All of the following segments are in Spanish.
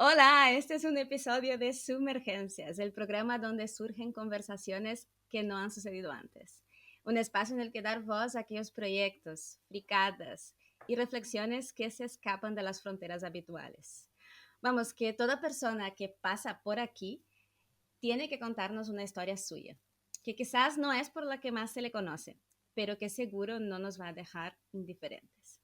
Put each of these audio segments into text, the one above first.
Hola, este es un episodio de Sumergencias, el programa donde surgen conversaciones que no han sucedido antes. Un espacio en el que dar voz a aquellos proyectos, fricadas y reflexiones que se escapan de las fronteras habituales. Vamos, que toda persona que pasa por aquí tiene que contarnos una historia suya, que quizás no es por la que más se le conoce, pero que seguro no nos va a dejar indiferentes.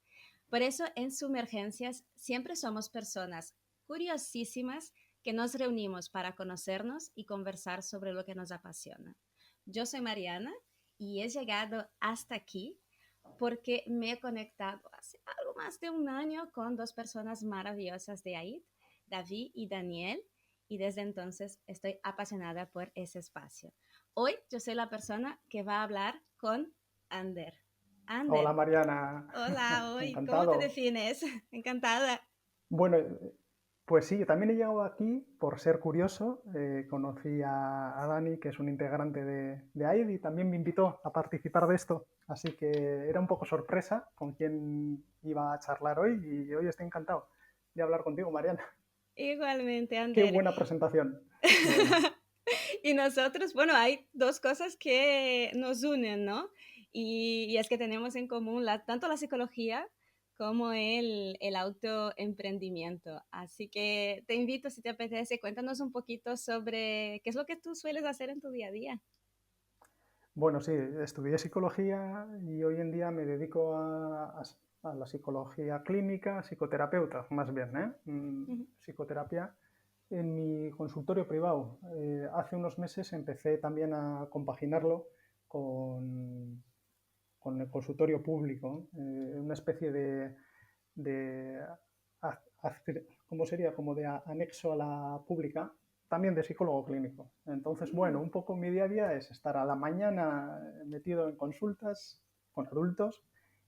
Por eso en Sumergencias siempre somos personas curiosísimas que nos reunimos para conocernos y conversar sobre lo que nos apasiona. Yo soy Mariana y he llegado hasta aquí porque me he conectado hace algo más de un año con dos personas maravillosas de ahí, David y Daniel, y desde entonces estoy apasionada por ese espacio. Hoy yo soy la persona que va a hablar con Ander. Hola Ander, Mariana, hola, hoy, ¿cómo te encantado. defines? Encantada. Bueno, pues sí, yo también he llegado aquí por ser curioso. Conocí a Dani, que es un integrante de AID, y también me invitó a participar de esto. Así que era un poco sorpresa con quién iba a charlar hoy y hoy estoy encantado de hablar contigo, Mariana. Igualmente, Qué Ander. buena presentación. Bueno, Y nosotros, bueno, hay dos cosas que nos unen, ¿no? Y es que tenemos en común tanto la psicología como el autoemprendimiento. Así que te invito, si te apetece, cuéntanos un poquito sobre qué es lo que tú sueles hacer en tu día a día. bueno, sí, estudié psicología y hoy en día me dedico a la psicología clínica, psicoterapeuta, más bien, ¿eh? Ujú. Psicoterapia en mi consultorio privado. Hace unos meses empecé también a compaginarlo con, con el consultorio público, una especie de ¿cómo sería? Como de anexo a la pública, también de psicólogo clínico. Entonces, bueno, Mm. un poco mi día a día es estar a la mañana metido en consultas con adultos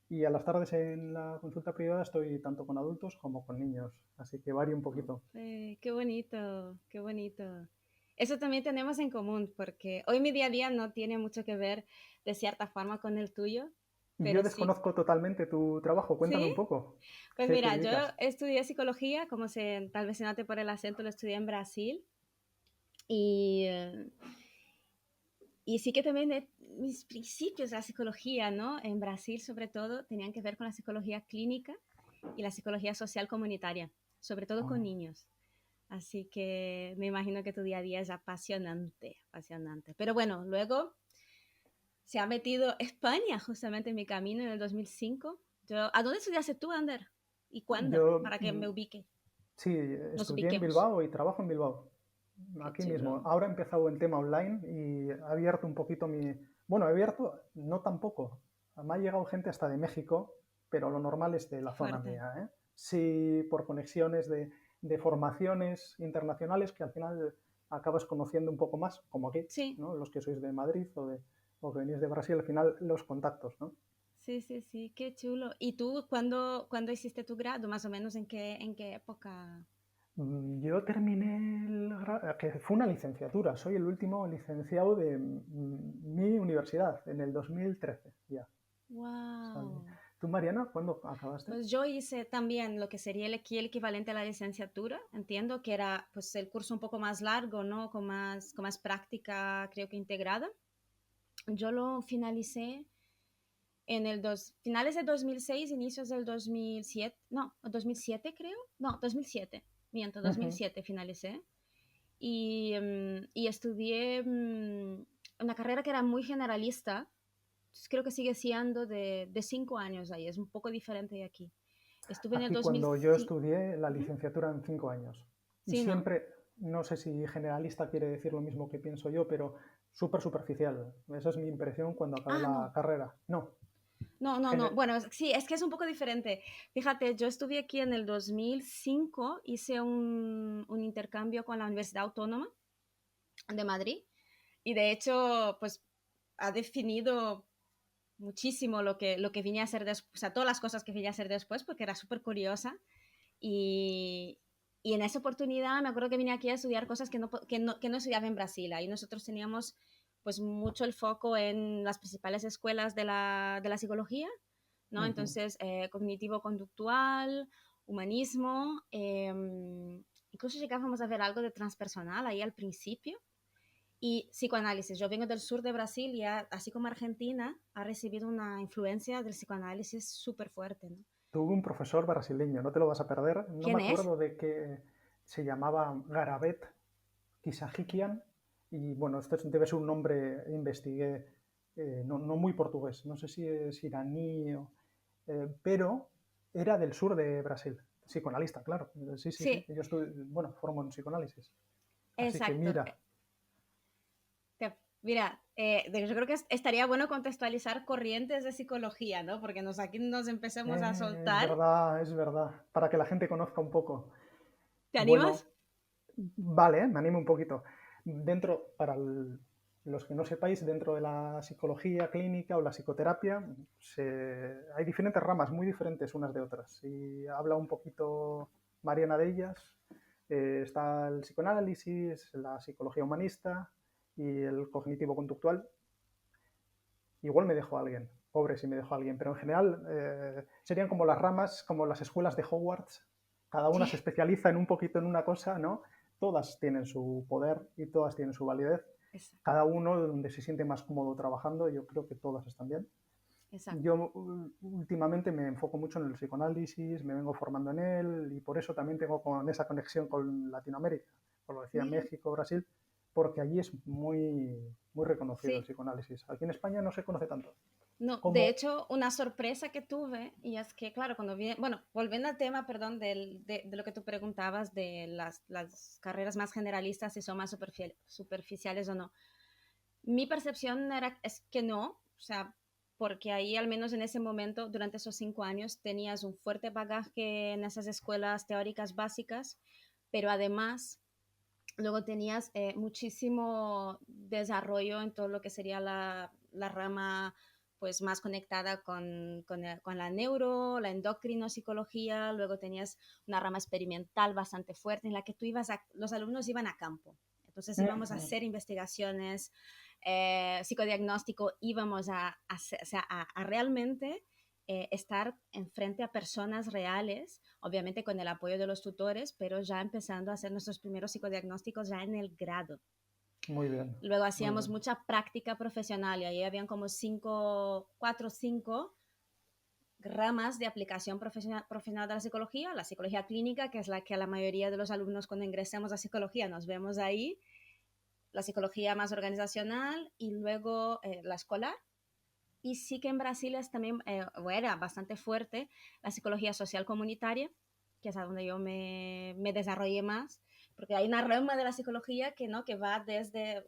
y a las tardes en la consulta privada estoy tanto con adultos como con niños, así que varía un poquito. Qué bonito, qué bonito. Eso también tenemos en común, porque hoy mi día a día no tiene mucho que ver de cierta forma con el tuyo, Y yo pero sí. desconozco totalmente tu trabajo, cuéntame ¿Sí? un poco. ¿A Pues qué te mira, yo dedicas? estudié psicología, como tal vez se note por el acento, lo estudié en Brasil. Y, y sí que también mis principios de la psicología, ¿no? En Brasil, sobre todo, tenían que ver con la psicología clínica y la psicología social comunitaria, sobre todo con Oh. niños. Así que me imagino que tu día a día es apasionante, apasionante. Pero bueno, luego se ha metido España justamente en mi camino en el 2005. ¿A dónde estudiaste tú, Ander? ¿Y cuándo? Yo Para que me ubique, sí, nos estudié en ubiquemos. Bilbao y trabajo en Bilbao, Qué aquí mismo. chulo. Ahora he empezado el tema online y he abierto un poquito mi... Bueno, he abierto no tampoco. Me ha llegado gente hasta de México, pero lo normal es de Qué la zona fuerte. mía, ¿eh? Sí, por conexiones de formaciones internacionales que al final acabas conociendo un poco más, como aquí, Sí, ¿no? Los que sois de Madrid o que venís de Brasil, al final los contactos, ¿no? sí, sí, sí, qué chulo. ¿Y tú cuándo hiciste tu grado? Más o menos en qué época. Yo terminé que fue una licenciatura, soy el último licenciado de mi universidad, en el 2013 ya. Salí. Wow. ¿Tú, Mariana, cuándo acabaste? Pues yo hice también lo que sería aquí el equivalente a la licenciatura. Entiendo que era pues el curso un poco más largo, ¿no? Con más práctica, creo que integrada. Yo lo finalicé finales de 2006, inicios del 2007, no, 2007 creo, no, 2007, miento, Ujú. 2007 finalicé y estudié una carrera que era muy generalista, entonces creo que sigue siendo de 5 años ahí, es un poco diferente de aquí. Estuve en el Aquí 2005. cuando yo estudié la Uh-huh. licenciatura en 5 años. Y Sí, ¿no? siempre, no sé si generalista quiere decir lo mismo que pienso yo, pero súper superficial. Esa es mi impresión cuando acabé Ah, la no. carrera. No, No, no, no. gener- Bueno, sí, es que es un poco diferente. Fíjate, yo estuve aquí en el 2005, hice un intercambio con la Universidad Autónoma de Madrid y de hecho, pues ha definido muchísimo lo que vine a hacer después, o sea, todas las cosas que vine a hacer después, porque era súper curiosa y, y en esa oportunidad me acuerdo que vine aquí a estudiar cosas que no estudiaba en Brasil. Ahí nosotros teníamos pues mucho el foco en las principales escuelas de la psicología, ¿no? Ujú. Entonces, cognitivo-conductual, humanismo, y incluso llegábamos a ver algo de transpersonal ahí al principio. Y psicoanálisis, yo vengo del sur de Brasil y así como Argentina, ha recibido una influencia del psicoanálisis súper fuerte, ¿no? Tuve un profesor brasileño, no te lo vas a perder, no me ¿Quién es? acuerdo de qué se llamaba Garabet Kisajikian, y bueno, esto debe ser un nombre, investigué, no muy portugués, no sé si es iraní, pero era del sur de Brasil, psicoanalista, claro, sí, sí, sí, Sí, yo estuve, bueno, formo en psicoanálisis, así que exacto. mira, Mira, yo creo que estaría bueno contextualizar corrientes de psicología, ¿no? Porque aquí nos empecemos a soltar. es verdad, para que la gente conozca un poco. ¿Te Bueno, animas? vale, me animo un poquito. Dentro, los que no sepáis, dentro de la psicología clínica o la psicoterapia, hay diferentes ramas, muy diferentes unas de otras. Y habla un poquito Mariana de ellas. Está el psicoanálisis, la psicología humanista y el cognitivo-conductual. Igual me dejo a alguien, pobre si me dejo a alguien, pero en general serían como las ramas, como las escuelas de Hogwarts. Cada una Sí, se especializa en un poquito en una cosa, ¿no? Todas tienen su poder y todas tienen su validez. exacto, Cada uno donde se siente más cómodo trabajando, yo creo que todas están bien. exacto. Yo últimamente me enfoco mucho en el psicoanálisis, me vengo formando en él y por eso también tengo con esa conexión con Latinoamérica, como lo decía Mira, México, Brasil, porque allí es muy reconocido el sí. psicoanálisis. Aquí en España no se conoce tanto. No, de Como, hecho, una sorpresa que tuve, y es que, claro, cuando vi, bueno, volviendo al tema, perdón, de lo que tú preguntabas de las carreras más generalistas, si son más superficiales o no. Mi percepción es que no, o sea, porque ahí al menos en ese momento, durante esos 5 años, tenías un fuerte bagaje en esas escuelas teóricas básicas, pero además luego tenías muchísimo desarrollo en todo lo que sería la rama pues más conectada con la neuro, la psicología, luego tenías una rama experimental bastante fuerte en la que los alumnos iban a campo, entonces íbamos a hacer investigaciones, psicodiagnóstico, íbamos o sea, a realmente estar enfrente a personas reales, obviamente con el apoyo de los tutores, pero ya empezando a hacer nuestros primeros psicodiagnósticos ya en el grado. muy bien, Luego muy hacíamos bien. mucha práctica profesional y ahí habían como 4 o 5 ramas de aplicación profesional de la psicología clínica, que es la que a la mayoría de los alumnos cuando ingresemos a psicología nos vemos ahí, la psicología más organizacional y luego la escolar. Y sí que en Brasil es también, era bastante fuerte la psicología social comunitaria, que es a donde yo me desarrollé más, porque hay una rama de la psicología que, ¿no? que va desde,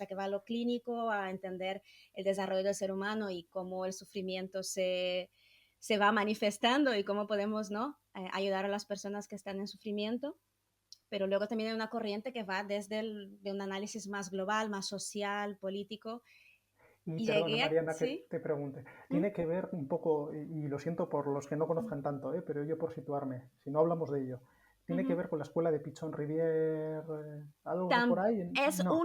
que va a lo clínico, a entender el desarrollo del ser humano y cómo el sufrimiento se va manifestando y cómo podemos, ¿no? Ayudar a las personas que están en sufrimiento. Pero luego también hay una corriente que va desde de un análisis más global, más social, político. Y Y perdona, llegué a, Mariana, que sí. te pregunte. ¿Mm? Tiene que ver un poco, y lo siento por los que no conozcan tanto, pero yo por situarme, si no hablamos de ello, ¿tiene que Ujú. ver con la escuela de Pichon Rivière? ¿Algo por ahí? Es No,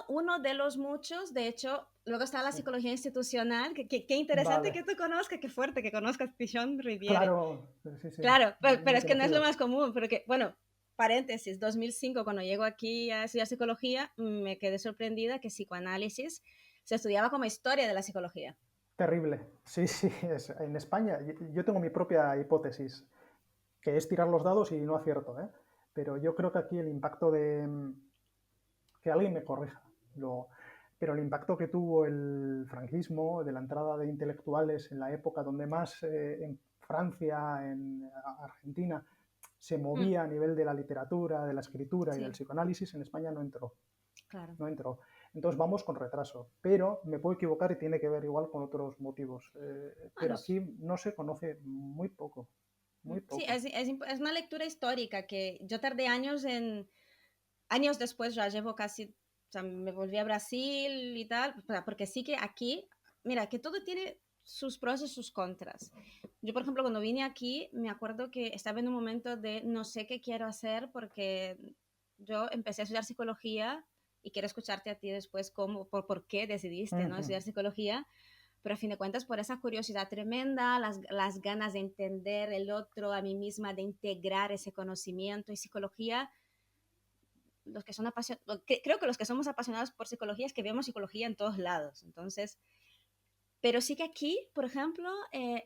uno de los muchos, de hecho, luego está la sí, psicología institucional, qué interesante vale. que tú conozcas, qué fuerte que conozcas Pichon Riviere. Claro, sí, sí, Claro, pero muy es que no es lo conocido. más común, porque, bueno, paréntesis, 2005, cuando llego aquí a estudiar psicología, me quedé sorprendida que psicoanálisis se estudiaba como historia de la psicología. Terrible. Sí, sí, en España yo tengo mi propia hipótesis, que es tirar los dados y no acierto, ¿eh? Pero yo creo que aquí el impacto que alguien me corrija, luego, pero el impacto que tuvo el franquismo, de la entrada de intelectuales en la época donde más en Francia, en Argentina, se Mm, movía a nivel de la literatura, de la escritura y del sí, psicoanálisis, en España no entró, claro. no entró. Entonces vamos con retraso, pero me puedo equivocar y tiene que ver igual con otros motivos. Bueno, Pero aquí no se conoce muy poco, muy sí, poco. es una lectura histórica que yo tardé años después, ya llevo casi, o sea, me volví a Brasil y tal, o sea, porque sí que aquí, mira, que todo tiene sus pros y sus contras. Yo, por ejemplo, cuando vine aquí, me acuerdo que estaba en un momento de no sé qué quiero hacer porque yo empecé a estudiar psicología y quiero escucharte a ti después por qué Uh decidiste, ¿no? -huh. Estudiar psicología, pero a fin de cuentas por esa curiosidad tremenda, las ganas de entender el otro, a mí misma, de integrar ese conocimiento y psicología los que son apasionados, creo que los que somos apasionados por psicología es que vemos psicología en todos lados. Entonces, pero sí que aquí, por ejemplo,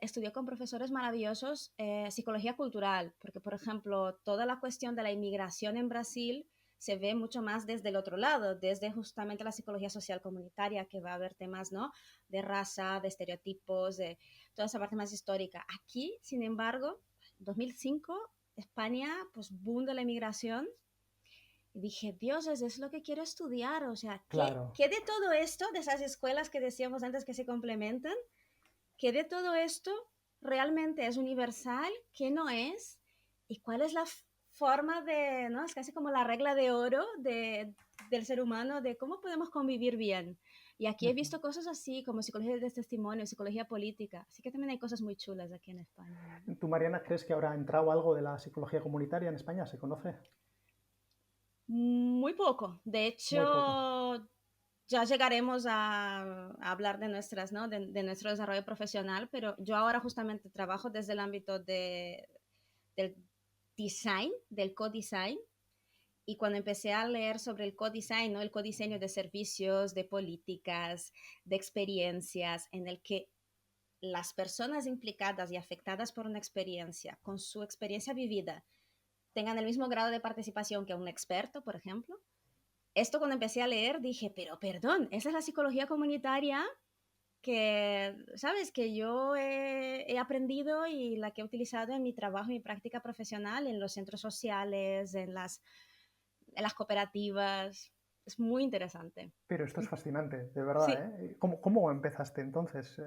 estudié con profesores maravillosos psicología cultural, porque, por ejemplo, toda la cuestión de la inmigración en Brasil se ve mucho más desde el otro lado, desde justamente la psicología social comunitaria, que va a haber temas, ¿no? De raza, de estereotipos, de toda esa parte más histórica. Aquí, sin embargo, 2005, España, pues boom de la inmigración. Y dije, Dios, es lo que quiero estudiar. O sea, Claro. ¿qué de todo esto, de esas escuelas que decíamos antes que se complementan, qué de todo esto realmente es universal, qué no es? ¿Y cuál es la forma de, ¿no? Es casi como la regla de oro del ser humano, de cómo podemos convivir bien. Y aquí he visto cosas así, como psicología de testimonio, psicología política. Así que también hay cosas muy chulas aquí en España, ¿no? ¿Tú, Mariana, crees que habrá entrado algo de la psicología comunitaria en España? ¿Se conoce? Muy poco. De Muy poco. hecho, ya llegaremos a hablar de nuestras, ¿no? De nuestro desarrollo profesional, pero yo ahora justamente trabajo desde el ámbito del design, del co-design, y cuando empecé a leer sobre el co-design, ¿no? El co-diseño de servicios, de políticas, de experiencias, en el que las personas implicadas y afectadas por una experiencia, con su experiencia vivida, tengan el mismo grado de participación que un experto, por ejemplo. Esto cuando empecé a leer dije, pero perdón, esa es la psicología comunitaria que, sabes, que yo he aprendido y la que he utilizado en mi trabajo, en mi práctica profesional, en los centros sociales, en las cooperativas. Es muy interesante. Pero esto es fascinante, de verdad, Sí, ¿eh? ¿Cómo empezaste entonces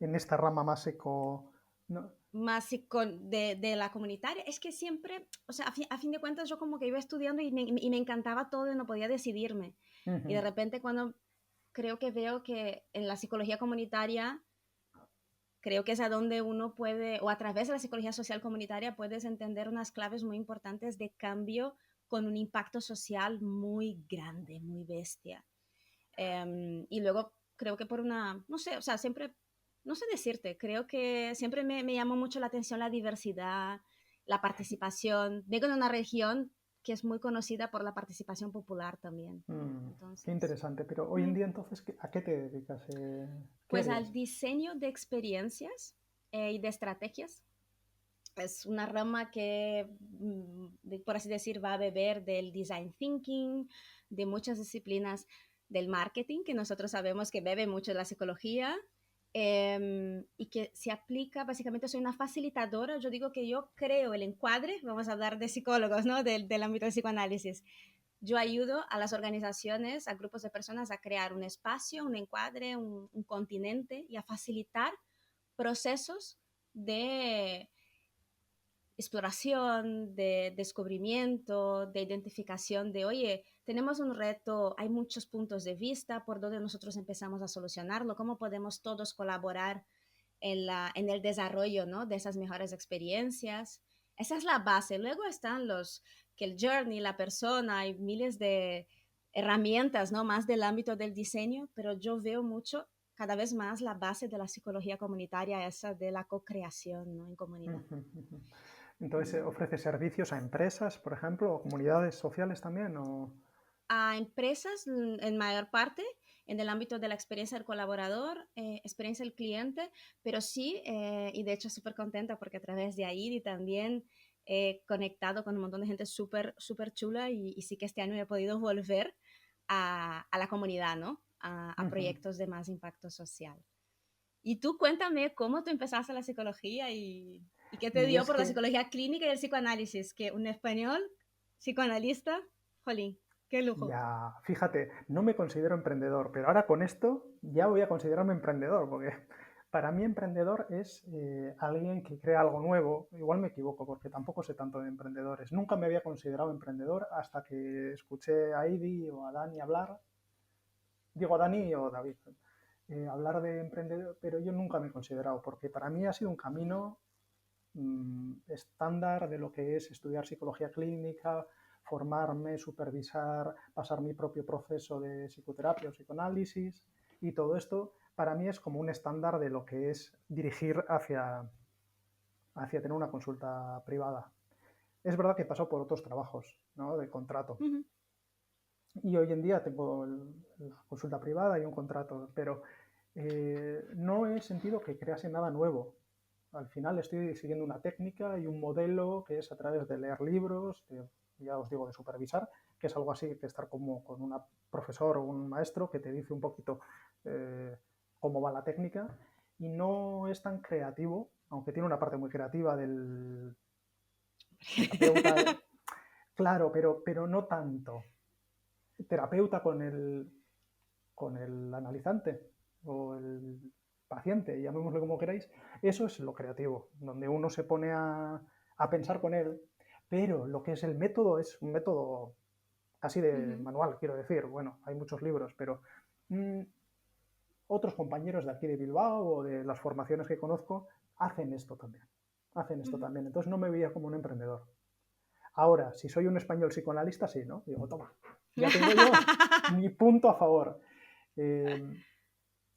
en esta rama más eco? ¿No? más de la comunitaria. Es que siempre, o sea, a fin de cuentas yo como que iba estudiando y me encantaba todo y no podía decidirme. Y de Ujú. repente cuando creo que veo que en la psicología comunitaria, creo que es a donde uno puede, o a través de la psicología social comunitaria, puedes entender unas claves muy importantes de cambio con un impacto social muy grande, muy bestia. Y luego creo que por una, no sé, o sea, siempre, no sé decirte, creo que siempre me llamó mucho la atención la diversidad, la participación. Vengo de una región que es muy conocida por la participación popular también. Qué Entonces, interesante. Pero hoy en día entonces, ¿a qué te dedicas? ¿Qué pues al harías? diseño de experiencias y de estrategias. Es una rama que, por así decir, va a beber del design thinking, de muchas disciplinas del marketing, que nosotros sabemos que bebe mucho de la psicología, y que se aplica, básicamente soy una facilitadora, yo digo que yo creo el encuadre, vamos a hablar de psicólogos, ¿no? Del ámbito del psicoanálisis. Yo ayudo a las organizaciones, a grupos de personas a crear un espacio, un encuadre, un continente y a facilitar procesos de exploración, de descubrimiento, de identificación de, oye, tenemos un reto, hay muchos puntos de vista, por donde nosotros empezamos a solucionarlo, cómo podemos todos colaborar en el desarrollo, ¿no? De esas mejores experiencias. Esa es la base. Luego están que el journey, la persona, hay miles de herramientas, ¿no? Más del ámbito del diseño, pero yo veo mucho, cada vez más, la base de la psicología comunitaria, esa de la co-creación, ¿no? En comunidad. Entonces, ¿ofrece servicios a empresas, por ejemplo, o comunidades sociales también? ¿O? A empresas en mayor parte en el ámbito de la experiencia del colaborador, experiencia del cliente, pero sí, y de hecho súper contenta porque a través de ahí y también he conectado con un montón de gente súper, súper chula y sí que este año he podido volver a la comunidad, ¿no? A Ujú. proyectos de más impacto social. Y tú cuéntame cómo tú empezaste la psicología y qué te Y dio es por la que, psicología clínica y el psicoanálisis, que un español psicoanalista, jolín, qué lujo. ya, fíjate, no me considero emprendedor, pero ahora con esto ya voy a considerarme emprendedor, porque para mí emprendedor es alguien que crea algo nuevo. Igual me equivoco, porque tampoco sé tanto de emprendedores. Nunca me había considerado emprendedor hasta que escuché a Idi o a Dani hablar, digo a Dani o David, hablar de emprendedor, pero yo nunca me he considerado, porque para mí ha sido un camino estándar de lo que es estudiar psicología clínica, formarme, supervisar, pasar mi propio proceso de psicoterapia o psicoanálisis, y todo esto para mí es como un estándar de lo que es dirigir hacia tener una consulta privada. es verdad que he pasado por otros trabajos, ¿no? De contrato. Ujú. Y hoy en día tengo la consulta privada y un contrato, pero no he sentido que crease nada nuevo. Al final estoy siguiendo una técnica y un modelo que es a través de leer libros, ya os digo, de supervisar, que es algo así que estar como con un profesor o un maestro que te dice un poquito eh, cómo va la técnica, y no es tan creativo, aunque tiene una parte muy creativa del terapeuta, claro, pero no tanto. Terapeuta con el analizante o el paciente, llamémoslo como queráis, eso es lo creativo, donde uno se pone a pensar con él, pero lo que es el método es un método casi de Ujú. manual, quiero decir. Bueno, hay muchos libros, pero mmm, otros compañeros de aquí de Bilbao o de las formaciones que conozco hacen esto también. Hacen esto Ujú. también. Entonces no me veía como un emprendedor. Ahora, si soy un español psicoanalista, sí, ¿no? Digo, toma, ya tengo yo mi punto a favor. Eh,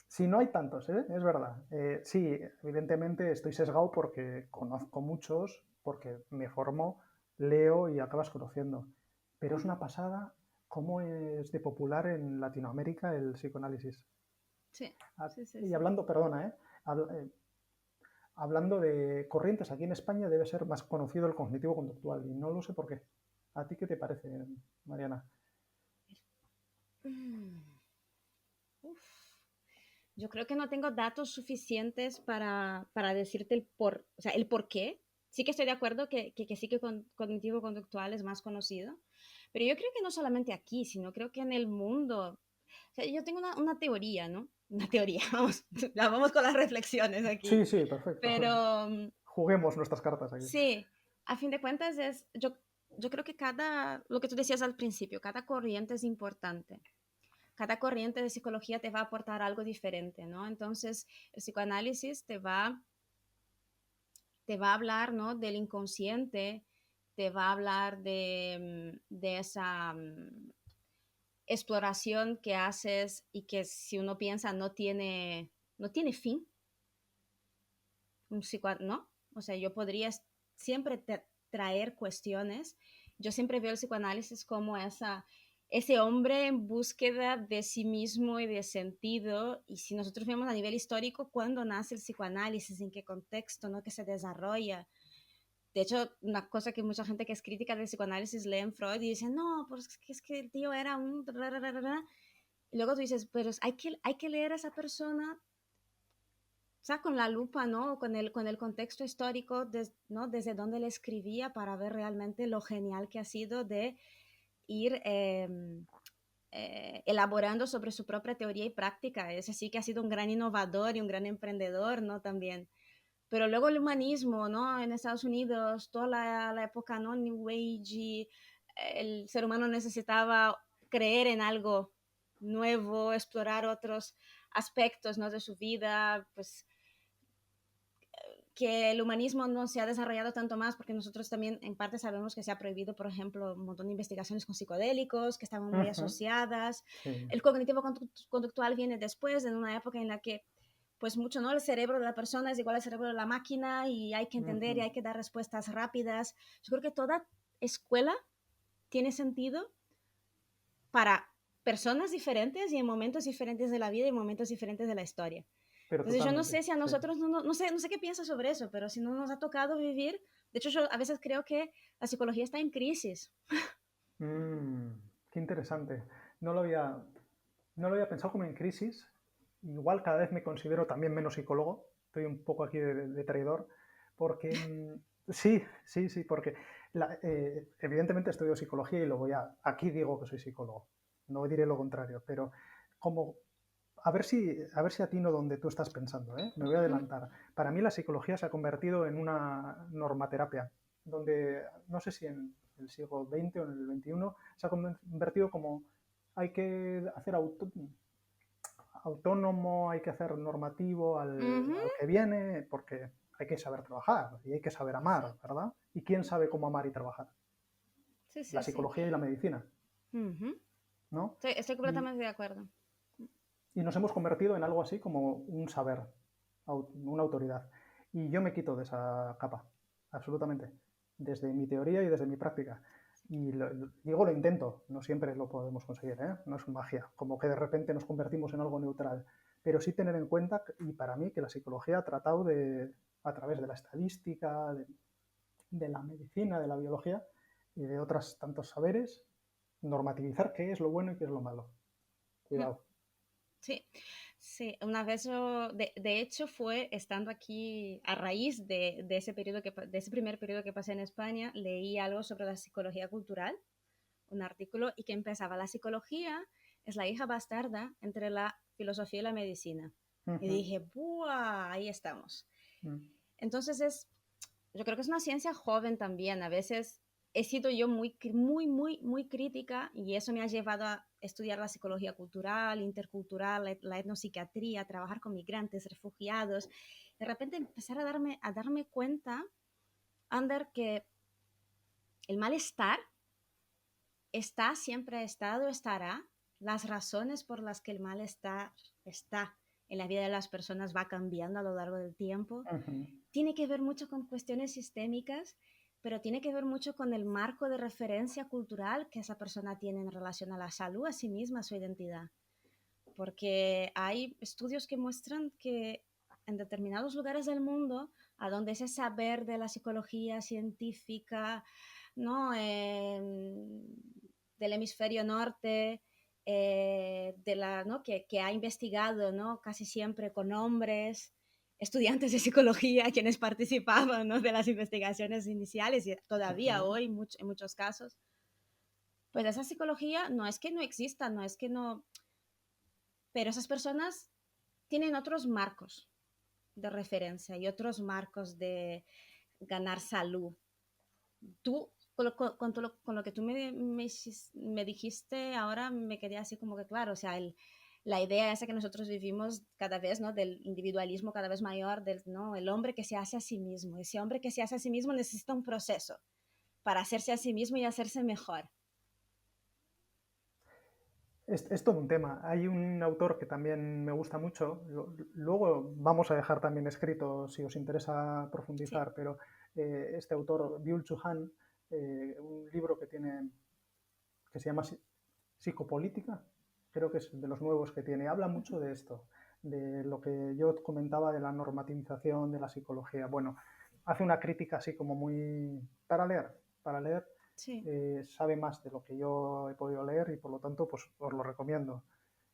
Sí, no hay tantos, ¿eh? Es verdad. Sí, evidentemente estoy sesgado porque conozco muchos, porque me formo, leo y acabas conociendo. Pero es Ujú. una pasada cómo es de popular en Latinoamérica el psicoanálisis. Sí, sí, sí, Y sí. hablando, perdona, hablando de corrientes, aquí en España debe ser más conocido el cognitivo-conductual y no lo sé por qué. ¿A ti qué te parece, Mariana? Mm. Uf. Yo creo que no tengo datos suficientes para decirte o sea, el por qué. Sí que estoy de acuerdo que sí que cognitivo-conductual es más conocido, pero yo creo que no solamente aquí, sino creo que en el mundo. O sea, yo tengo una teoría, ¿no? Una teoría, vamos, ya vamos con las reflexiones aquí. Sí, sí, perfecto. Pero Juguemos nuestras cartas aquí. sí, a fin de cuentas yo creo que lo que tú decías al principio, cada corriente es importante. Cada corriente de psicología te va a aportar algo diferente, ¿no? Entonces, el psicoanálisis te va a hablar, ¿no? Del inconsciente, te va a hablar de esa exploración que haces y que si uno piensa no tiene fin, ¿no? O sea, yo podría siempre traer cuestiones. Yo siempre veo el psicoanálisis como ese hombre en búsqueda de sí mismo y de sentido. Y si nosotros vemos a nivel histórico, ¿cuándo nace el psicoanálisis? ¿En qué contexto? ¿No? Que se desarrolla. De hecho, una cosa que mucha gente que es crítica del psicoanálisis lee en Freud y dice, no, pues es que el tío era un... Y luego tú dices, pero hay que leer a esa persona, o sea, con la lupa, ¿no? Con el contexto histórico, ¿no? Desde donde él escribía para ver realmente lo genial que ha sido de ir elaborando sobre su propia teoría y práctica. Ese sí que ha sido un gran innovador y un gran emprendedor, ¿no? También. Pero luego el humanismo, ¿no? En Estados Unidos, toda la época, ¿no? New Age, el ser humano necesitaba creer en algo nuevo, explorar otros aspectos, ¿no? De su vida, pues que el humanismo no se ha desarrollado tanto más porque nosotros también en parte sabemos que se ha prohibido, por ejemplo, un montón de investigaciones con psicodélicos que estaban muy Ujú, asociadas. sí. El cognitivo conductual viene después, en una época en la que pues mucho, ¿no? El cerebro de la persona es igual al cerebro de la máquina y hay que entender y Ujú. hay que dar respuestas rápidas. Yo creo que toda escuela tiene sentido para personas diferentes y en momentos diferentes de la vida y en momentos diferentes de la historia. Pero Entonces yo no totalmente, sé si a sí. nosotros, no sé qué piensas sobre eso, pero si no nos ha tocado vivir, de hecho yo a veces creo que la psicología está en crisis. Mm, qué interesante. No lo había, no lo había pensado como en crisis. Igual cada vez me considero también menos psicólogo. Estoy un poco aquí de traidor. Porque sí, sí, sí, porque evidentemente estudio psicología y lo voy aquí digo que soy psicólogo. No diré lo contrario, pero como a ver si atino donde tú estás pensando, ¿eh? Me voy a Mm. adelantar. Para mí la psicología se ha convertido en una normaterapia, donde no sé si en el siglo XX o en el XXI se ha convertido como hay que hacer autónomo, hay que hacer normativo Ujú. al que viene, porque hay que saber trabajar y hay que saber amar, ¿verdad? ¿Y quién sabe cómo amar y trabajar? Sí, La sí, sí. psicología y la medicina, Ujú. ¿no? Estoy Y, completamente de acuerdo. y nos hemos convertido en algo así como un saber, una autoridad. Y yo me quito de esa capa, absolutamente. desde mi teoría y desde mi práctica. Y digo, lo intento, no siempre lo podemos conseguir, ¿eh? No es magia, como que de repente nos convertimos en algo neutral, pero sí tener en cuenta, y para mí, que la psicología ha tratado de, a través de la estadística, de la medicina, de la biología y de otros tantos saberes, normativizar qué es lo bueno y qué es lo malo. Cuidado. Sí, sí, una vez de hecho fue estando aquí a raíz de ese periodo de ese primer periodo que pasé en España, leí algo sobre la psicología cultural, un artículo, y que empezaba: la psicología es la hija bastarda entre la filosofía y la medicina. Y dije, ¡buah! Ahí estamos. Entonces yo creo que es una ciencia joven también. A veces he sido yo muy crítica, y eso me ha llevado a estudiar la psicología cultural, intercultural, la etnopsiquiatría, trabajar con migrantes, refugiados. De repente empezar a darme cuenta, Ander, que el malestar siempre ha estado, estará. Las razones por las que el malestar está en la vida de las personas va cambiando a lo largo del tiempo. Tiene que ver mucho con cuestiones sistémicas, pero tiene que ver mucho con el marco de referencia cultural que esa persona tiene en relación a la salud, a sí misma, a su identidad. Porque hay estudios que muestran que en determinados lugares del mundo, a donde ese saber de la psicología científica, ¿no? Del hemisferio norte, ¿no? que ha investigado, ¿no? Casi siempre con hombres, estudiantes de psicología, quienes participaban, ¿no? de las investigaciones iniciales, y todavía hoy en muchos casos. Pues esa psicología no es que no exista, no es que no, pero esas personas tienen otros marcos de referencia y otros marcos de ganar salud. Tú, con lo que tú me dijiste ahora, me quedé así como que claro, o sea, la idea esa que nosotros vivimos cada vez, ¿no? Del individualismo cada vez mayor, ¿no? El hombre que se hace a sí mismo. Ese hombre que se hace a sí mismo necesita un proceso para hacerse a sí mismo y hacerse mejor. Es todo un tema. Hay un autor que también me gusta mucho, luego vamos a dejar también escrito si os interesa profundizar, Sí. pero este autor, Byung-Chul Han, un libro que tiene, que se llama Psicopolítica, creo que es de los nuevos que tiene, habla mucho de esto, de lo que yo comentaba de la normativización de la psicología. Bueno, hace una crítica así como muy para leer, Sí. sabe más de lo que yo he podido leer y por lo tanto pues os lo recomiendo.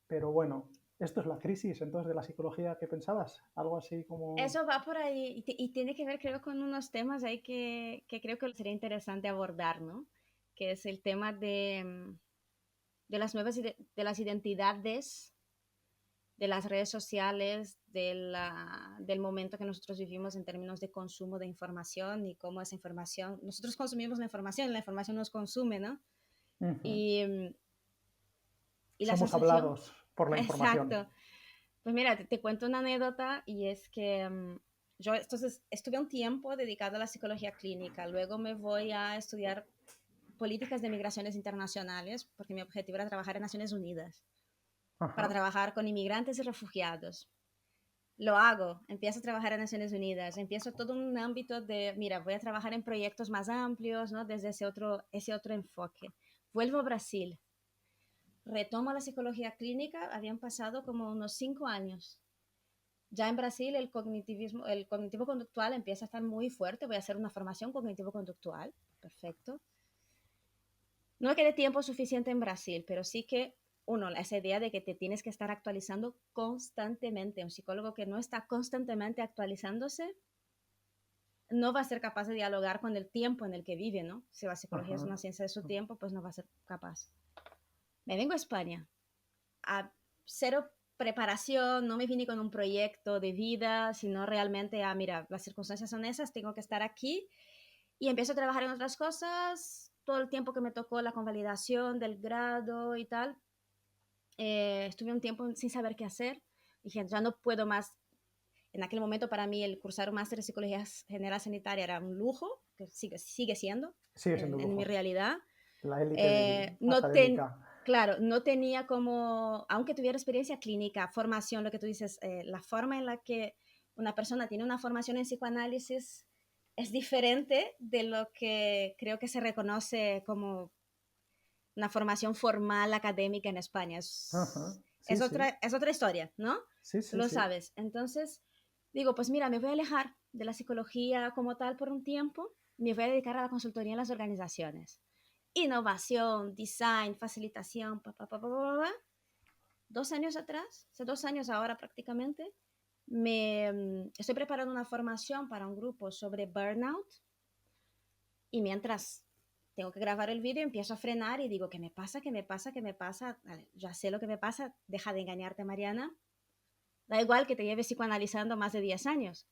Pero bueno, esto es la crisis entonces de la psicología que pensabas, algo así como... Eso va por ahí y tiene que ver, creo, con unos temas ahí que creo que sería interesante abordar, ¿no? Que es el tema de las de las identidades, de las redes sociales, del momento que nosotros vivimos en términos de consumo de información y cómo esa información, nosotros consumimos la información nos consume, ¿no? Y, y la Somos sensación, hablados por la información. exacto. Pues mira, te cuento una anécdota, y es que yo entonces estuve un tiempo dedicado a la psicología clínica, luego me voy a estudiar políticas de migraciones internacionales, porque mi objetivo era trabajar en Naciones Unidas, para Ajá. trabajar con inmigrantes y refugiados. Lo hago, empiezo a trabajar en Naciones Unidas, empiezo todo un ámbito de, mira, voy a trabajar en proyectos más amplios, ¿no? Desde ese otro enfoque. Vuelvo a Brasil, retomo la psicología clínica, habían pasado como unos 5 años. Ya en Brasil el cognitivo conductual empieza a estar muy fuerte, voy a hacer una formación cognitivo-conductual, perfecto. No me quedé tiempo suficiente en Brasil, pero sí que, uno, esa idea de que te tienes que estar actualizando constantemente. Un psicólogo que no está constantemente actualizándose no va a ser capaz de dialogar con el tiempo en el que vive, ¿no? Si la psicología es una ciencia de su tiempo, pues no va a ser capaz. Me vengo a España a cero preparación, no me vine con un proyecto de vida, sino realmente a, mira, las circunstancias son esas, tengo que estar aquí, y empiezo a trabajar en otras cosas. Todo el tiempo que me tocó la convalidación del grado y tal, estuve un tiempo sin saber qué hacer. Dije, ya no puedo más. En aquel momento para mí el cursar un máster de psicología general sanitaria era un lujo, que sigue siendo Sigue siendo un en mi lujo. realidad. La élite No académica. Claro, no tenía como, aunque tuviera experiencia clínica, formación, lo que tú dices, la forma en la que una persona tiene una formación en psicoanálisis es diferente de lo que creo que se reconoce como una formación formal académica en España. Ajá. Sí, sí, Es otra historia, ¿no? sí, Tú sí, lo sí. sabes. Entonces, digo, pues mira, me voy a alejar de la psicología como tal por un tiempo, me voy a dedicar a la consultoría en las organizaciones. Innovación, design, facilitación, pa, pa, pa, pa, pa, pa. 2 años atrás, hace 2 años ahora prácticamente, estoy preparando una formación para un grupo sobre burnout y mientras tengo que grabar el vídeo empiezo a frenar y digo, ¿qué me pasa? ¿Qué me pasa? ¿Qué me pasa? Vale, ya sé lo que me pasa, deja de engañarte, Mariana. Da igual que te lleves psicoanalizando más de 10 años.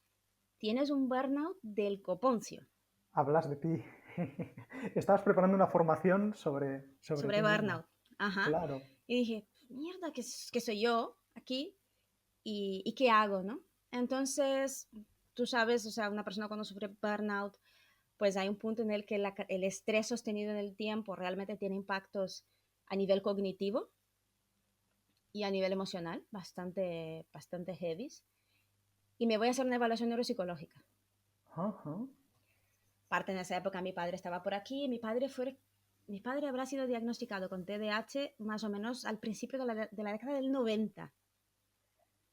Tienes un burnout del coponcio Hablas de ti. Estabas preparando una formación sobre sobre ti misma. burnout. Ajá. Claro. Y dije, mierda, que soy yo aquí y qué hago, ¿no? Entonces, tú sabes, o sea, una persona cuando sufre burnout, pues hay un punto en el que el estrés sostenido en el tiempo realmente tiene impactos a nivel cognitivo y a nivel emocional, bastante heavy. Y me voy a hacer una evaluación neuropsicológica. Ajá. Parte en esa época mi padre estaba por aquí y mi padre habrá sido diagnosticado con TDAH más o menos al principio de la década del 90.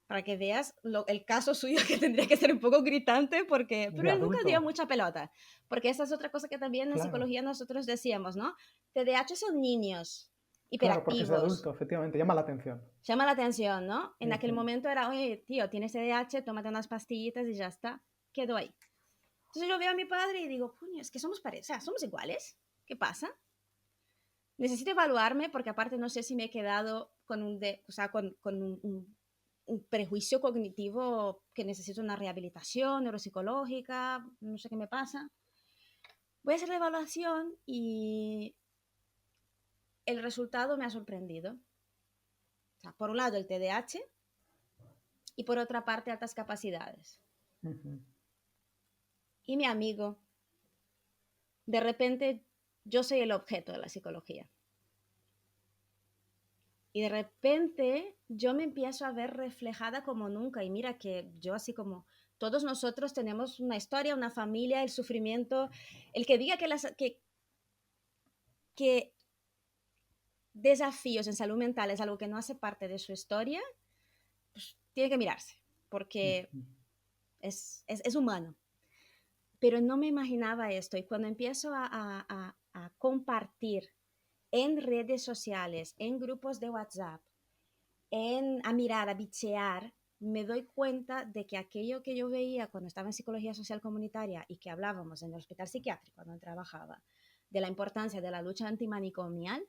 Para que veas el caso suyo que tendría que ser un poco gritante, De pero él nunca dio adulto. mucha pelota, porque esa es otra cosa que también en Claro. psicología nosotros decíamos, ¿no? TDAH son niños Claro, porque es de hiperactivos, adulto, efectivamente. Llama la atención. llama la atención, ¿no? En aquel Ujú. momento era, oye, tío, tienes TDAH, tómate unas pastillitas y ya está, quedó ahí. Entonces yo veo a mi padre y digo, puño, es que somos pareja, somos iguales, ¿qué pasa? Necesito evaluarme porque aparte no sé si me he quedado con o sea, con un prejuicio cognitivo que necesito una rehabilitación neuropsicológica, no sé qué me pasa. Voy a hacer la evaluación y el resultado me ha sorprendido. O sea, por un lado el TDAH y por otra parte altas capacidades. Ujú. Y mi amigo, de repente yo soy el objeto de la psicología. Y de repente yo me empiezo a ver reflejada como nunca. Y mira que yo así como todos nosotros tenemos una historia, una familia, el sufrimiento. El que diga que desafíos en salud mental es algo que no hace parte de su historia, pues tiene que mirarse, porque Ujú. es humano. Pero no me imaginaba esto. Y cuando empiezo a compartir en redes sociales, en grupos de WhatsApp, a mirar, a bichear, me doy cuenta de que aquello que yo veía cuando estaba en psicología social comunitaria y que hablábamos en el hospital psiquiátrico cuando trabajaba, de la importancia de la lucha antimanicomial,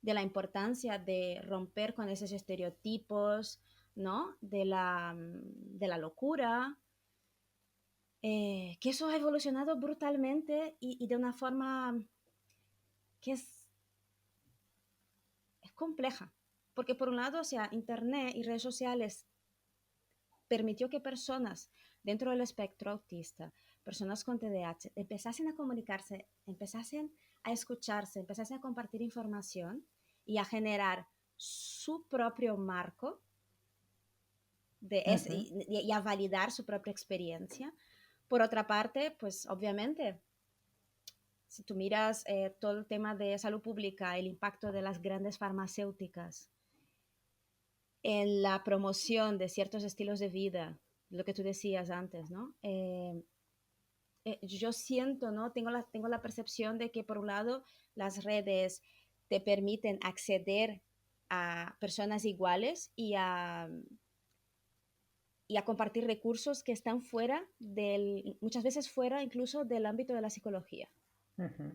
de la importancia de romper con esos estereotipos, ¿no? De la locura, que eso ha evolucionado brutalmente y de una forma que es compleja. Porque por un lado, o sea, Internet y redes sociales permitió que personas dentro del espectro autista, personas con TDAH, empezasen a comunicarse, empezasen a escucharse, empezasen a compartir información y a generar su propio marco Ujú. y a validar su propia experiencia. Por otra parte, pues obviamente, si tú miras todo el tema de salud pública, el impacto de las grandes farmacéuticas en la promoción de ciertos estilos de vida, lo que tú decías antes, ¿no? Yo siento, ¿no? Tengo la percepción de que por un lado las redes te permiten acceder a personas iguales y a compartir recursos que están muchas veces fuera incluso del ámbito de la psicología. Ujú.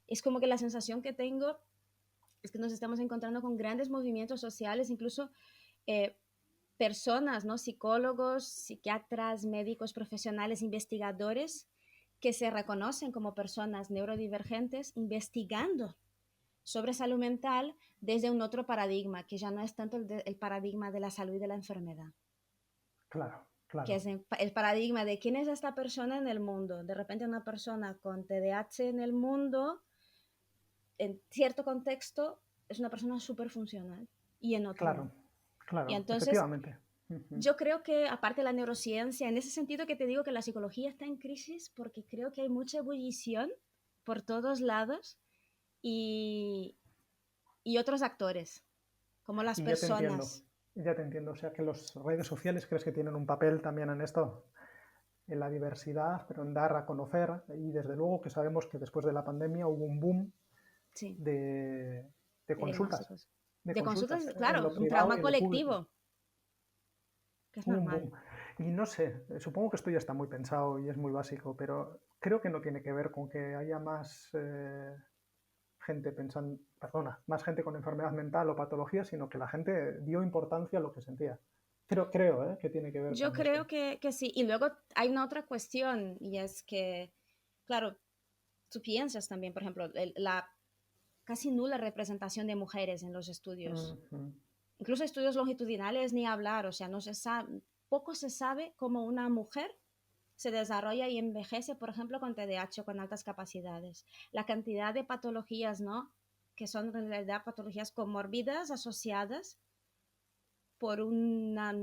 Es como que la sensación que tengo es que nos estamos encontrando con grandes movimientos sociales, incluso eh, personas, ¿no? Psicólogos, psiquiatras, médicos, profesionales, investigadores que se reconocen como personas neurodivergentes investigando sobre salud mental desde un otro paradigma, que ya no es tanto el paradigma de la salud y de la enfermedad, Claro, que claro. es el paradigma de quién es esta persona en el mundo. De repente una persona con TDAH en el mundo, en cierto contexto, es una persona súper funcional y en otro Claro, no. Y claro, entonces efectivamente. Ujú. Yo creo que, aparte de la neurociencia, en ese sentido que te digo que la psicología está en crisis porque creo que hay mucha ebullición por todos lados y, y otros actores, como las Y ya te entiendo, personas. ya te entiendo. O sea, que las redes sociales crees que tienen un papel también en esto, en la diversidad, pero en dar a conocer. Y desde luego que sabemos que después de la pandemia hubo un boom Sí, de, de de consultas, diagnósticos. de De consultas, consultas en claro, lo un privado trauma y en lo público. colectivo, que es Hubo un boom. normal. Y no sé, supongo que esto ya está muy pensado y es muy básico, pero creo que no tiene que ver con que haya más gente pensando, perdona, más gente con enfermedad mental o patología, sino que la gente dio importancia a lo que sentía. Creo que tiene que ver Yo con esto. creo que sí. Y luego hay una otra cuestión y es que, claro, tú piensas también, por ejemplo, la casi nula representación de mujeres en los estudios. Ujú. Incluso estudios longitudinales ni hablar, o sea, no se sabe, poco se sabe cómo una mujer se desarrolla y envejece, por ejemplo, con TDAH o con altas capacidades. La cantidad de patologías, ¿no? Que son en realidad patologías comórbidas asociadas por, una,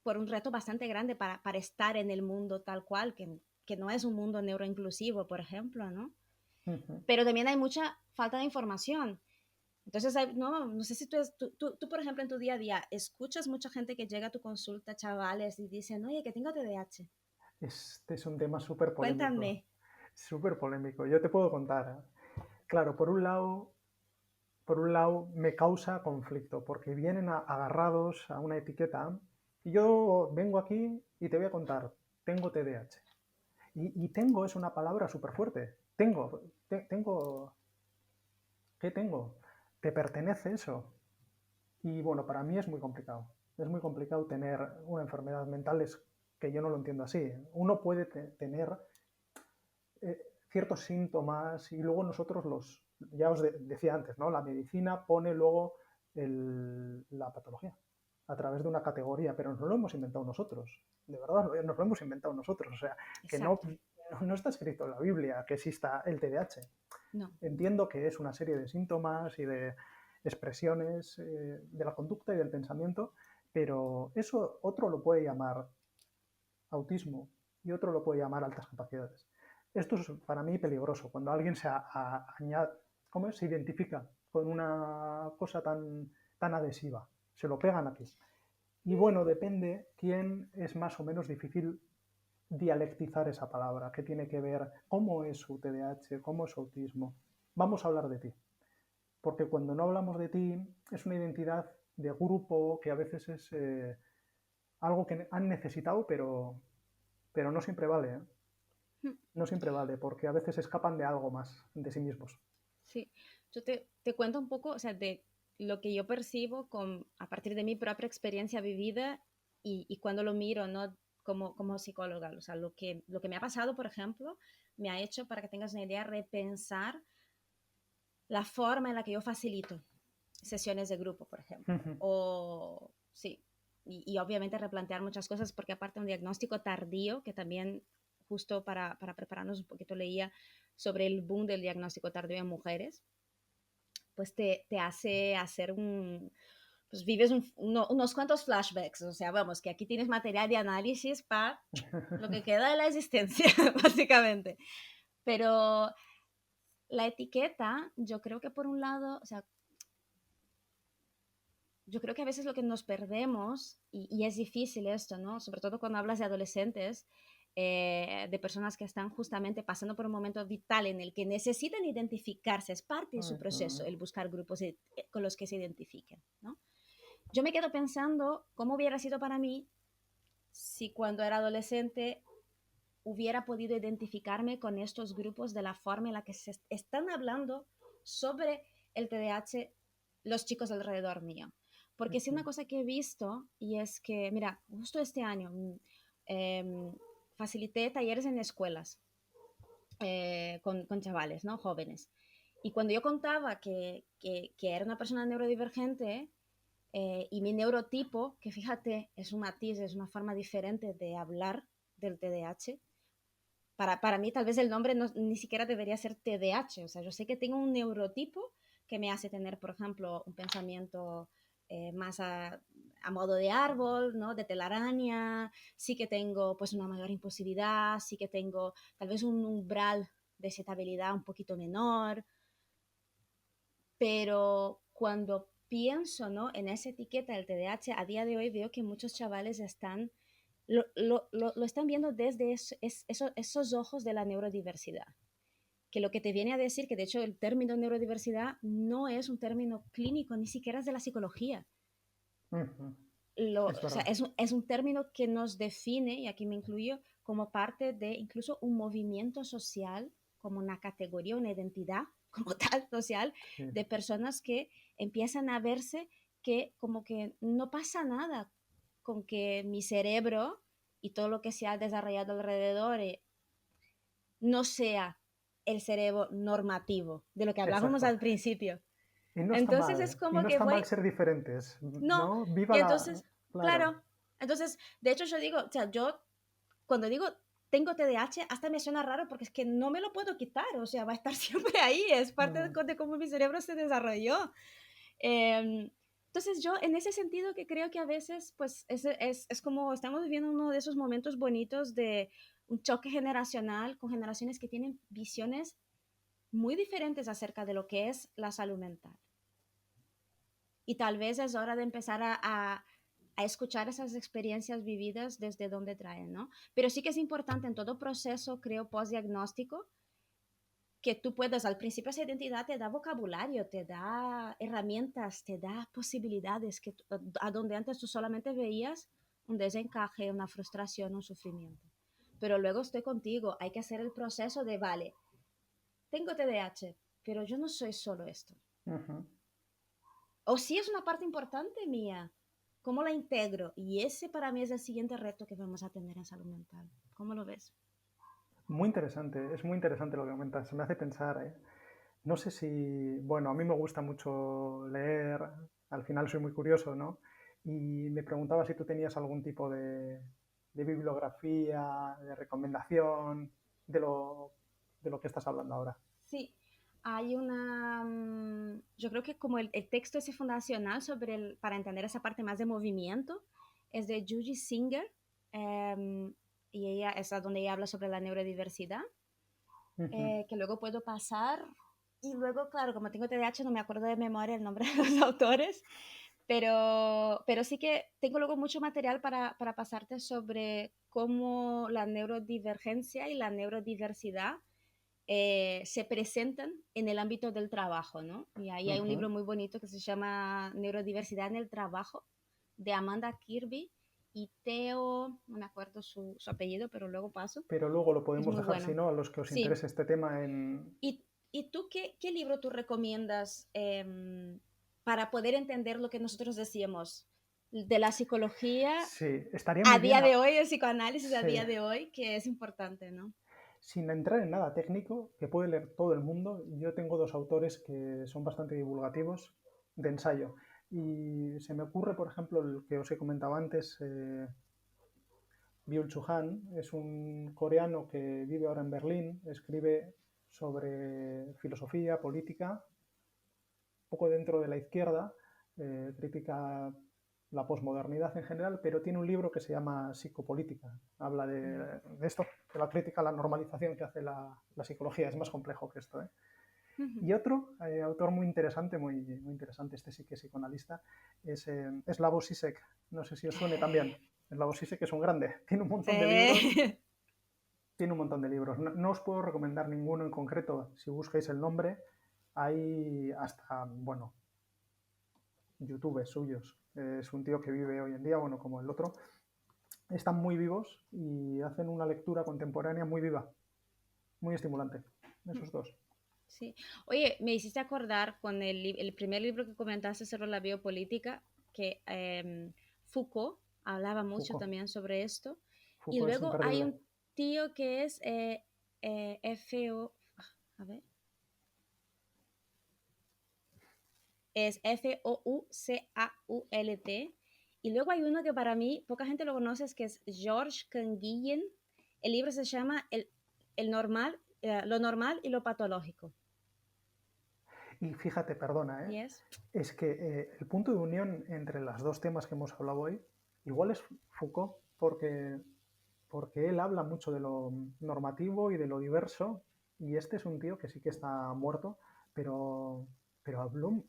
por un reto bastante grande para estar en el mundo tal cual, que no es un mundo neuroinclusivo, por ejemplo, ¿no? Ujú. Pero también hay mucha falta de información. Entonces, no sé si tú, por ejemplo, en tu día a día, escuchas mucha gente que llega a tu consulta, chavales, y dicen, oye, que tengo TDAH. Este es un tema súper polémico. Cuéntame. Súper polémico. Yo te puedo contar. Claro, por un lado me causa conflicto, porque vienen agarrados a una etiqueta y yo vengo aquí y te voy a contar, tengo TDAH. Y tengo es una palabra súper fuerte. Tengo, ¿qué tengo? ¿Te pertenece eso? Y bueno, para mí es muy complicado. Es muy complicado tener una enfermedad mental, es que yo no lo entiendo así. Uno puede tener ciertos síntomas y luego nosotros ya os decía antes, ¿no? La medicina pone luego la patología a través de una categoría, pero no lo hemos inventado nosotros, de verdad, nos lo hemos inventado nosotros, o sea, que Exacto. no está escrito en la Biblia que exista el TDAH. No. Entiendo que es una serie de síntomas y de expresiones de la conducta y del pensamiento, pero eso otro lo puede llamar autismo y otro lo puede llamar altas capacidades. Esto es para mí peligroso, cuando alguien ¿cómo es? Se identifica con una cosa tan adhesiva, se lo pegan aquí. Y bueno, depende quién es más o menos difícil dialectizar esa palabra, qué tiene que ver, cómo es su TDAH, cómo es su autismo. Vamos a hablar de ti, porque cuando no hablamos de ti es una identidad de grupo que a veces es algo que han necesitado, pero no siempre vale, ¿eh? No siempre vale, porque a veces escapan de algo más, de sí mismos. Sí. Yo te cuento un poco, o sea, de lo que yo percibo a partir de mi propia experiencia vivida y cuando lo miro, ¿no? Como psicóloga. O sea, lo que me ha pasado, por ejemplo, me ha hecho, para que tengas una idea, repensar la forma en la que yo facilito sesiones de grupo, por ejemplo. O sí, y obviamente replantear muchas cosas porque aparte un diagnóstico tardío, que también justo para prepararnos un poquito leía sobre el boom del diagnóstico tardío en mujeres, pues te hace hacer pues vives unos cuantos flashbacks, o sea, vamos, que aquí tienes material de análisis para lo que queda de la existencia, básicamente. Pero la etiqueta, yo creo que por un lado, o sea, yo creo que a veces lo que nos perdemos, y es difícil esto, ¿no? Sobre todo cuando hablas de adolescentes, de personas que están justamente pasando por un momento vital en el que necesitan identificarse, es parte de su proceso el buscar grupos con los que se identifiquen, ¿no? Yo me quedo pensando cómo hubiera sido para mí si cuando era adolescente hubiera podido identificarme con estos grupos de la forma en la que se están hablando sobre el TDAH los chicos alrededor mío. Porque es una cosa que he visto y es que, mira, justo este año eh, facilité talleres en escuelas con chavales, ¿no? Jóvenes. Y cuando yo contaba que era una persona neurodivergente y mi neurotipo, que fíjate, es un matiz, es una forma diferente de hablar del TDAH, para mí tal vez el nombre ni siquiera debería ser TDAH, o sea, yo sé que tengo un neurotipo que me hace tener, por ejemplo, un pensamiento más a modo de árbol, ¿no? De telaraña, sí que tengo pues una mayor impulsividad, sí que tengo tal vez un umbral de excitabilidad un poquito menor, pero cuando pienso, ¿no? En esa etiqueta del TDAH, a día de hoy veo que muchos chavales están, lo están viendo desde esos ojos de la neurodiversidad, que lo que te viene a decir, que de hecho el término neurodiversidad no es un término clínico, ni siquiera es de la psicología. Es O sea, verdad. es un término que nos define, y aquí me incluyo, como parte de incluso un movimiento social, como una categoría, una identidad como tal social, Sí. de personas que empiezan a verse que como que no pasa nada con que mi cerebro y todo lo que se ha desarrollado alrededor no sea el cerebro normativo, de lo que hablábamos Exacto. al principio. Y no está Entonces es mal. Y como no que está mal voy, ser diferentes, no, ¿no? Viva y la... entonces, Claro. claro, entonces, de hecho yo digo, o sea, yo cuando digo tengo TDAH, hasta me suena raro porque es que no me lo puedo quitar, o sea, va a estar siempre ahí, es parte Mm, de cómo mi cerebro se desarrolló. Eh, entonces yo en ese sentido que creo que a veces pues es como estamos viviendo uno de esos momentos bonitos de un choque generacional con generaciones que tienen visiones muy diferentes acerca de lo que es la salud mental. Y tal vez es hora de empezar a escuchar esas experiencias vividas desde donde traen, ¿no? Pero sí que es importante en todo proceso, creo, postdiagnóstico, que tú puedas, al principio esa identidad te da vocabulario, te da herramientas, te da posibilidades que a donde antes tú solamente veías un desencaje, una frustración, un sufrimiento. Pero luego estoy contigo, hay que hacer el proceso de, vale, tengo TDAH, pero yo no soy solo esto. ujú. O sí es una parte importante mía. ¿Cómo la integro? Y ese para mí es el siguiente reto que vamos a tener en salud mental. ¿Cómo lo ves? Muy interesante, es muy interesante lo que comentas. Me hace pensar, ¿eh? No sé si, bueno, a mí me gusta mucho leer, al final soy muy curioso, ¿no? Y me preguntaba si tú tenías algún tipo de bibliografía, de recomendación de lo que estás hablando ahora. Sí, hay una, yo creo que como el texto ese fundacional para entender esa parte más de movimiento es de Judy Singer, em, y ella es a donde ella habla sobre la neurodiversidad, Ujú. que luego puedo pasar. Y luego, claro, como tengo TDAH, no me acuerdo de memoria el nombre de los autores, pero sí que tengo luego mucho material para pasarte sobre cómo la neurodivergencia y la neurodiversidad se presentan en el ámbito del trabajo, ¿no? Y ahí hay un Ujú. libro muy bonito que se llama Neurodiversidad en el Trabajo, de Amanda Kirby y Theo, no me acuerdo su apellido, pero luego paso. Pero luego lo Es podemos muy dejar, si bueno. no, a los que os Sí. interese este tema en... ¿Y tú qué libro tú recomiendas para poder entender lo que nosotros decíamos de la psicología Sí, estaría muy a bien, día de hoy, el psicoanálisis a sí, día de hoy, que es importante, ¿no? sin entrar en nada técnico, que puede leer todo el mundo. Yo tengo dos autores que son bastante divulgativos de ensayo. Y se me ocurre, por ejemplo, el que os he comentado antes, Byul-Chul Han, es un coreano que vive ahora en Berlín, escribe sobre filosofía, política, un poco dentro de la izquierda, critica la posmodernidad en general, pero tiene un libro que se llama Psicopolítica. Habla Mm. de esto, de la crítica a la normalización que hace la psicología. Es más complejo que esto, ¿eh? Ujú. Y otro autor muy interesante, muy interesante, este sí que es psicoanalista, es Slavoj Žižek. No sé si os suene también. Slavoj Žižek es un grande. Tiene un montón de libros. Sí. Tiene un montón de libros. No, no os puedo recomendar ninguno en concreto. Si buscáis el nombre, hay hasta, bueno, YouTube suyos. Es un tío que vive hoy en día, bueno, como el otro. Están muy vivos y hacen una lectura contemporánea muy viva, muy estimulante. Esos dos. Sí. Oye, me hiciste acordar con el primer libro que comentaste sobre la biopolítica, que Foucault hablaba mucho Foucault. también sobre esto. Y Foucault es luego hay imperdible. un tío que es a ver, es Foucault. Y luego hay uno que para mí poca gente lo conoce, es que es George Canguilhem. El libro se llama lo normal y lo patológico. Y fíjate, perdona, Yes. es que el punto de unión entre los dos temas que hemos hablado hoy, igual es Foucault, porque él habla mucho de lo normativo y de lo diverso, y este es un tío que sí que está muerto, pero, pero habló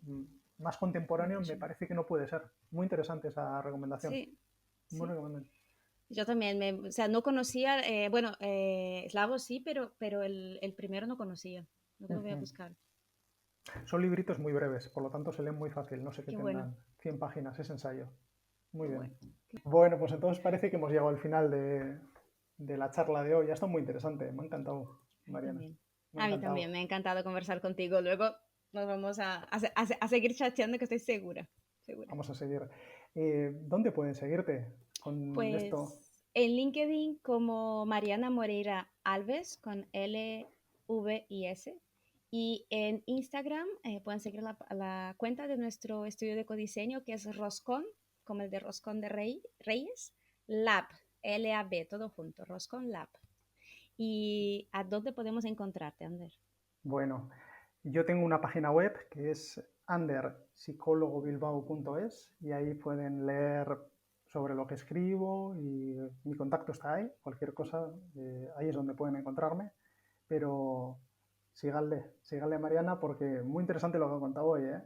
más contemporáneo, me Impresionante. parece que no puede ser. Muy interesante esa recomendación. Sí, Muy sí. recomendable. Yo también, o sea, no conocía, bueno, eslavo sí, pero el primero no conocía. Luego lo voy a Ujú. buscar. Son libritos muy breves, por lo tanto se leen muy fácil, no sé que Qué bueno, tendrán 100 páginas, es ensayo. Muy qué bien. bueno. Bueno, pues entonces parece que hemos llegado al final de la charla de hoy. Ha estado muy interesante, me ha encantado, A mí Mariana. también. Me ha A mí también, encantado. me ha encantado conversar contigo. Luego nos vamos a seguir chateando, que estoy segura, segura. Vamos a seguir. ¿Dónde pueden seguirte con esto? Pues en LinkedIn como Mariana Moreira Alves con L, V y S. Y en Instagram pueden seguir la cuenta de nuestro estudio de codiseño que es Roscon, como el de Roscon de Reyes, Lab, L-A-B, todo junto, Roscon Lab. ¿Y a dónde podemos encontrarte, Ander? Bueno, yo tengo una página web que es anderpsicologobilbao.es y ahí pueden leer sobre lo que escribo y mi contacto está ahí, cualquier cosa, ahí es donde pueden encontrarme, pero síganle a Mariana porque muy interesante lo que he contado hoy, ¿eh?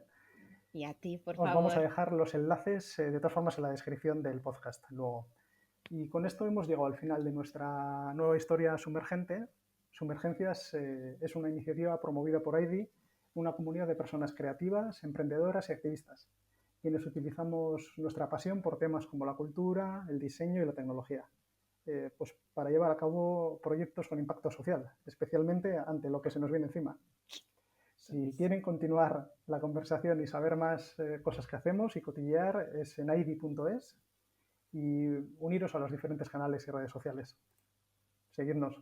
Y a ti, por Os vamos a favor. dejar los enlaces de todas formas en la descripción del podcast luego. Y con esto hemos llegado al final de nuestra nueva historia sumergente. Sumergencias es una iniciativa promovida por AIDI, una comunidad de personas creativas, emprendedoras y activistas, quienes utilizamos nuestra pasión por temas como la cultura, el diseño y la tecnología, pues para llevar a cabo proyectos con impacto social, especialmente ante lo que se nos viene encima. Si quieren continuar la conversación y saber más cosas que hacemos y cotillear, es en aidi.es y uniros a los diferentes canales y redes sociales. Seguidnos.